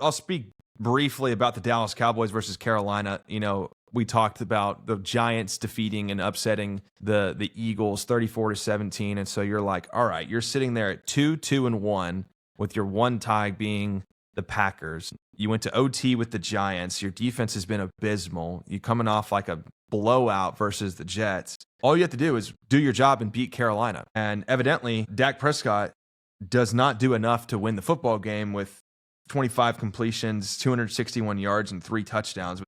I'll speak briefly about the Dallas Cowboys versus Carolina. We talked about the Giants defeating and upsetting the Eagles 34-17. And so you're like, all right, you're sitting there at 2-2-1 with your one tie being the Packers. You went to OT with the Giants. Your defense has been abysmal. You're coming off like a blowout versus the Jets. All you have to do is do your job and beat Carolina. And evidently, Dak Prescott does not do enough to win the football game with 25 completions, 261 yards, and 3 touchdowns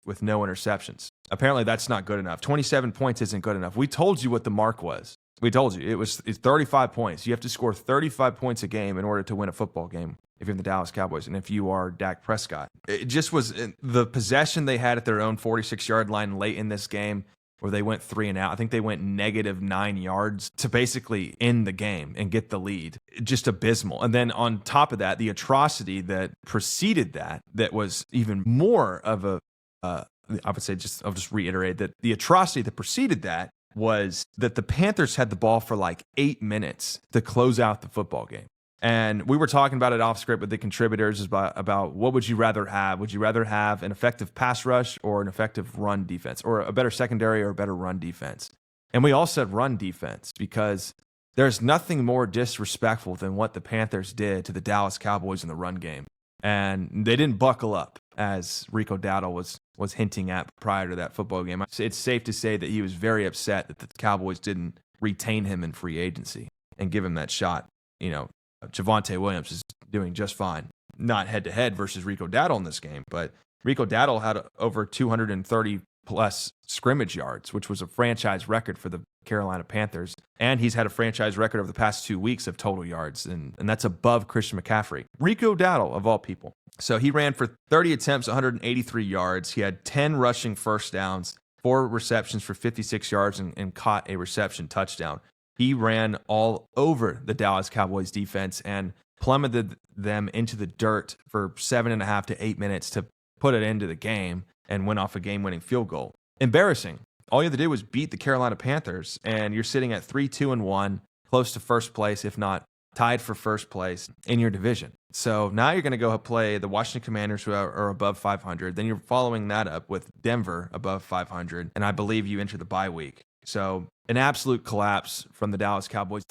with no interceptions. Apparently, that's not good enough. 27 points isn't good enough. We told you what the mark was. We told you it's 35 points. You have to score 35 points a game in order to win a football game if you're the Dallas Cowboys and if you are Dak Prescott. It just was the possession they had at their own 46-yard line late in this game where they went 3 and out. I think they went -9 yards to basically end the game and get the lead. Just abysmal. And then on top of that, the atrocity that preceded that was even more of a I would say I'll just reiterate that the atrocity that preceded that was that the Panthers had the ball for like 8 minutes to close out the football game. And we were talking about it off script with the contributors about what would you rather have? Would you rather have an effective pass rush or an effective run defense, or a better secondary or a better run defense? And we all said run defense because there's nothing more disrespectful than what the Panthers did to the Dallas Cowboys in the run game. And they didn't buckle up, as Rico Dowdle was hinting at prior to that football game. It's safe to say that he was very upset that the Cowboys didn't retain him in free agency and give him that shot. Javonte Williams is doing just fine. Not head-to-head versus Rico Dowdle in this game, but Rico Dowdle had over 230-plus scrimmage yards, which was a franchise record for the Carolina Panthers. And he's had a franchise record over the past 2 weeks of total yards, and that's above Christian McCaffrey. Rico Dowdle, of all people. So he ran for 30 attempts, 183 yards. He had 10 rushing first downs, 4 receptions for 56 yards, and caught a reception touchdown. He ran all over the Dallas Cowboys defense and plummeted them into the dirt for 7.5 to 8 minutes to put it into the game and went off a game-winning field goal. Embarrassing. All you had to do was beat the Carolina Panthers, and you're sitting at 3-2-1, close to first place, if not tied for first place in your division. So now you're going to go play the Washington Commanders, who are above 500. Then you're following that up with Denver above 500, and I believe you enter the bye week. So an absolute collapse from the Dallas Cowboys.